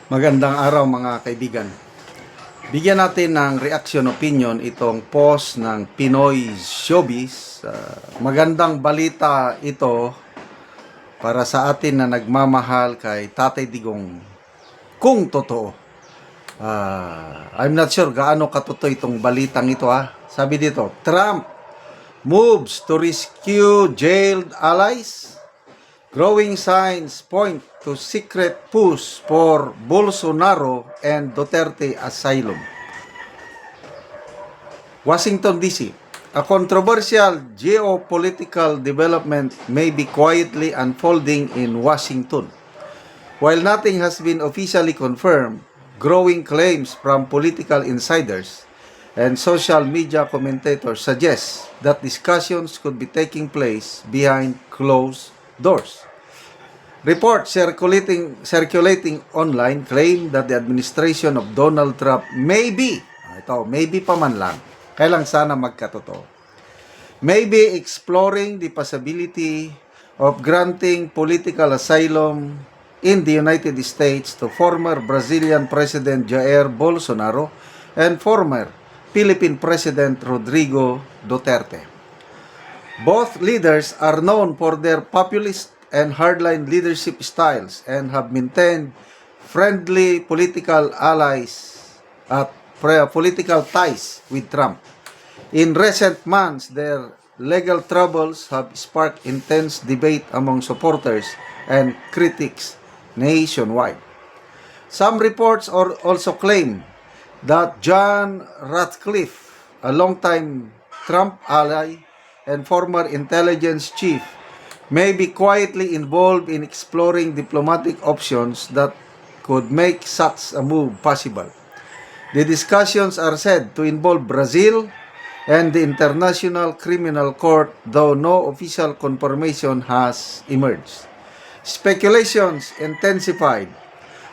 Magandang araw mga kaibigan. Bigyan natin ng reaction opinion itong post ng Pinoy Showbiz. Magandang balita ito para sa atin na nagmamahal kay Tatay Digong. Kung totoo. I'm not sure gaano katotoo itong balitang ito ha. Sabi dito, Trump moves to rescue jailed allies. Growing signs point to secret push for Bolsonaro and Duterte asylum. Washington, D.C. A controversial geopolitical development may be quietly unfolding in Washington. While nothing has been officially confirmed, growing claims from political insiders and social media commentators suggest that discussions could be taking place behind closed doors. Reports circulating online claim that the administration of Donald Trump may be pa man lang, kailang sana magkatotoo, may be exploring the possibility of granting political asylum in the United States to former Brazilian President Jair Bolsonaro and former Philippine President Rodrigo Duterte. Both leaders are known for their populist and hardline leadership styles and have maintained friendly political allies at political ties with Trump. In recent months, their legal troubles have sparked intense debate among supporters and critics nationwide. Some reports also claim that John Ratcliffe, a longtime Trump ally and former intelligence chief, may be quietly involved in exploring diplomatic options that could make such a move possible. The discussions are said to involve Brazil and the International Criminal Court, though no official confirmation has emerged. Speculations intensified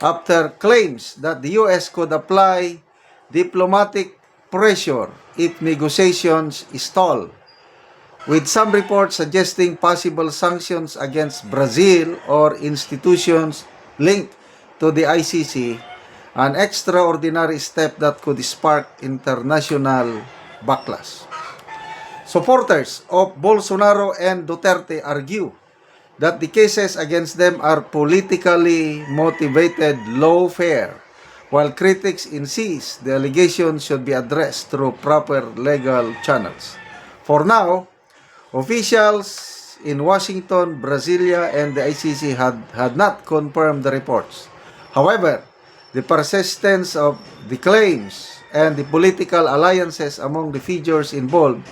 after claims that the U.S. could apply diplomatic pressure if negotiations stall, with some reports suggesting possible sanctions against Brazil or institutions linked to the ICC, an extraordinary step that could spark international backlash. Supporters of Bolsonaro and Duterte argue that the cases against them are politically motivated lawfare, while critics insist the allegations should be addressed through proper legal channels. For now, officials in Washington, Brasilia, and the ICC had not confirmed the reports. However, the persistence of the claims and the political alliances among the figures involved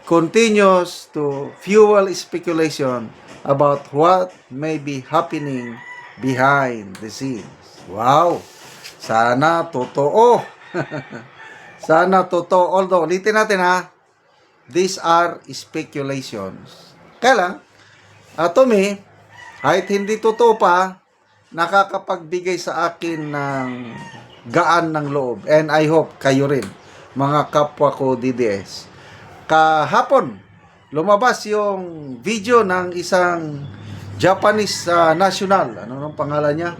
continues to fuel speculation about what may be happening behind the scenes. Wow! Sana totoo! Sana totoo. Although, ulitin natin ha, these are speculations. Kaya lang, to me, kahit hindi totoo pa, nakakapagbigay sa akin ng gaan ng loob. And I hope kayo rin, mga kapwa ko DDS. Kahapon, lumabas yung video ng isang Japanese national. Ano nung pangalan niya?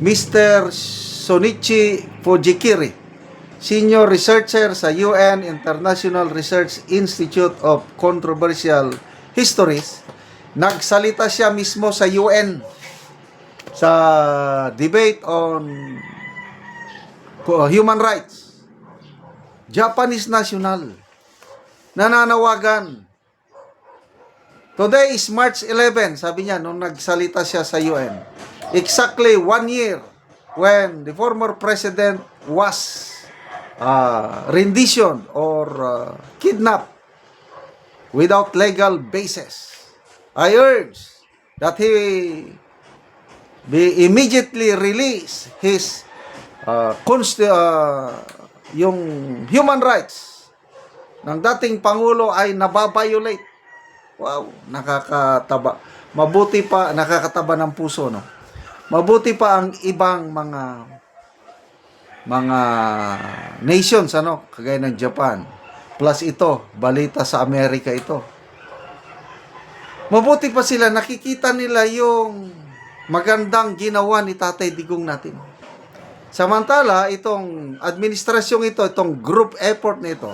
Mr. Sonichi Fujikiri, senior researcher sa UN International Research Institute of Controversial Histories. Nagsalita siya mismo sa UN sa debate on human rights. Japanese national. Nananawagan. Today is March 11, sabi niya, nung nagsalita siya sa UN. Exactly 1 year when the former president was rendition or kidnapped without legal basis. I urge that he be immediately release his yung human rights ng dating Pangulo ay nababiolate. Wow, nakakataba. Mabuti pa, nakakataba ng puso, no? Mabuti pa ang ibang mga nations, ano, kagaya ng Japan. Plus ito, balita sa Amerika ito. Mabuti pa sila, nakikita nila yung magandang ginawa ni Tatay Digong natin. Samantala, itong administrasyong ito, itong group effort nito,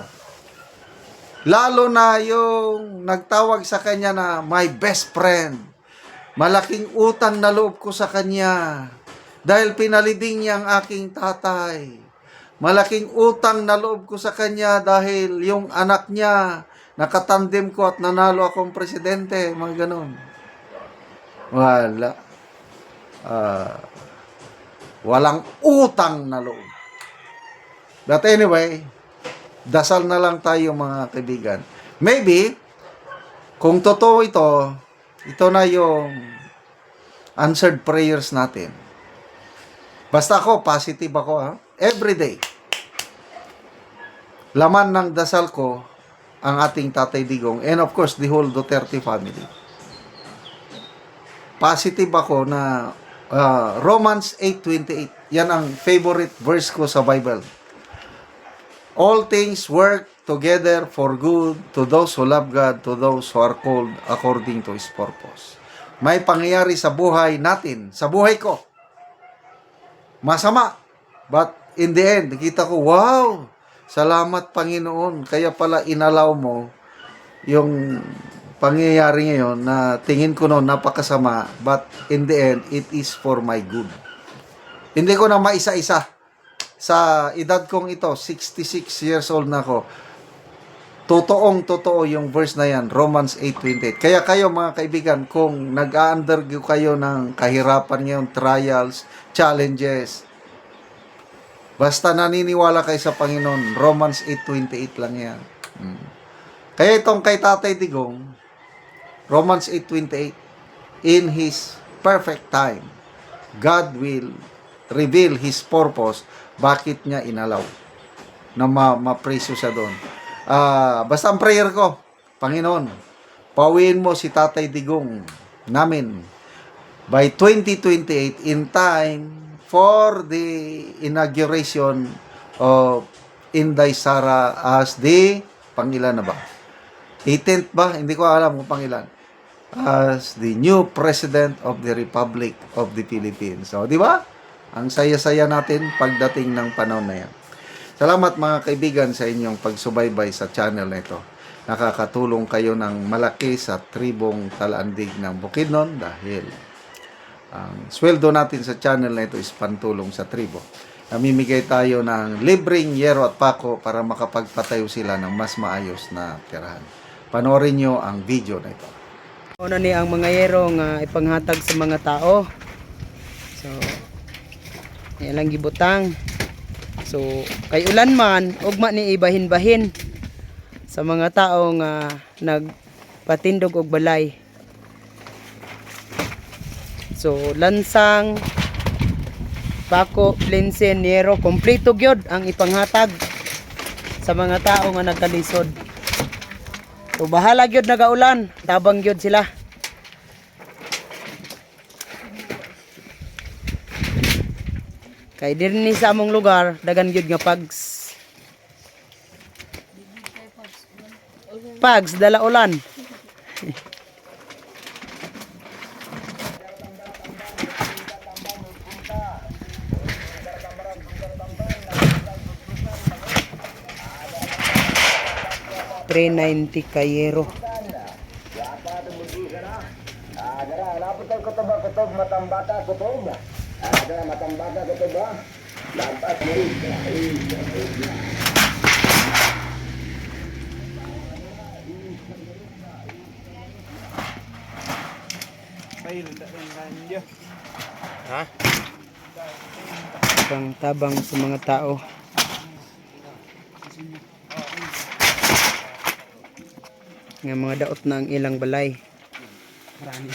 lalo na yung nagtawag sa kanya na my best friend, malaking utang na loob ko sa kanya dahil pinaliding niya ang aking tatay. Malaking utang na loob ko sa kanya dahil yung anak niya nakatandem ko at nanalo akong presidente. Mga ganun. Wala. Walang utang na loob. But anyway, dasal na lang tayo mga kaibigan. Maybe, kung totoo ito na yung answered prayers natin. Basta ako, positive ako ha. Every day. Laman ng dasal ko ang ating Tatay Digong and of course the whole Duterte family. Positive ako na Romans 8:28. Yan ang favorite verse ko sa Bible. All things work together for good to those who love God, to those who are called according to His purpose. May pangyayari sa buhay natin, sa buhay ko. Masama. But in the end, nakita ko, wow, salamat Panginoon. Kaya pala inalaw mo yung pangyayari ngayon na tingin ko noon napakasama. But in the end, it is for my good. Hindi ko na maisa-isa. Sa edad kong ito, 66 years old na ako, totoo yung verse na yan, Romans 8:28. Kaya kayo mga kaibigan, kung nag-undergo kayo ng kahirapan ngayon, trials, challenges, basta naniniwala kayo sa Panginoon, Romans 8:28 lang yan. Kaya itong kay Tatay Digong, Romans 8:28, in His perfect time, God will reveal His purpose. Bakit niya inalaw na ma-praise siya doon. Basta ang prayer ko, Panginoon, pauwiin mo si Tatay Digong namin by 2028 in time for the inauguration of Inday Sara as the pangilan na ba? 18th ba? Hindi ko alam kung pangilan. As the new President of the Republic of the Philippines. So, di ba? Ang saya-saya natin pagdating ng panahon na yan. Salamat mga kaibigan sa inyong pagsubaybay sa channel na ito. Nakakatulong kayo ng malaki sa tribong Talandig ng Bukidnon dahil ang sweldo natin sa channel na ito is pantulong sa tribo. Namimigay tayo ng libreng yero at pako para makapagpatayo sila ng mas maayos na tirahan. Panoorin nyo ang video na ito. Ano ni ang mga yero nga ipanghatag sa mga tao. So, ilang gibutang. So, kay ulan man, ugma ni ibahin-bahin sa mga tao nga nagpatindog og balay. So, lansang, pako, plinsen, yero, kompleto gyud ang ipanghatag sa mga tao nga nagkalisod. So, bahala gyud nagaulan, tabang gyud sila. Kay dinhi sa among lugar, dagan gyud nga pags. Pags dala ulan. $390 kayero. Tabang sa mga tao. Nga mga daot na ang ilang balay. Marami.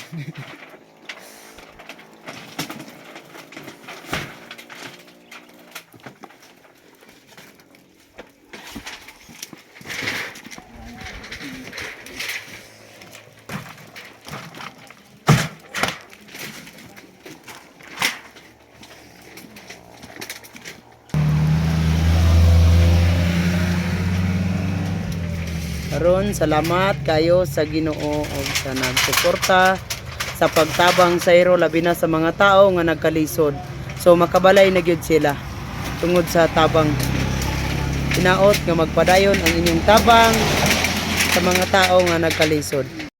Karon salamat kayo sa Ginoo o sa nagsuporta sa pagtabang sa iro labi na sa mga tao nga nagkalisod. So makabalay na gyud sila. tungod sa tabang. Tinaot nga magpadayon ang inyong tabang sa mga tao nga nagkalisod.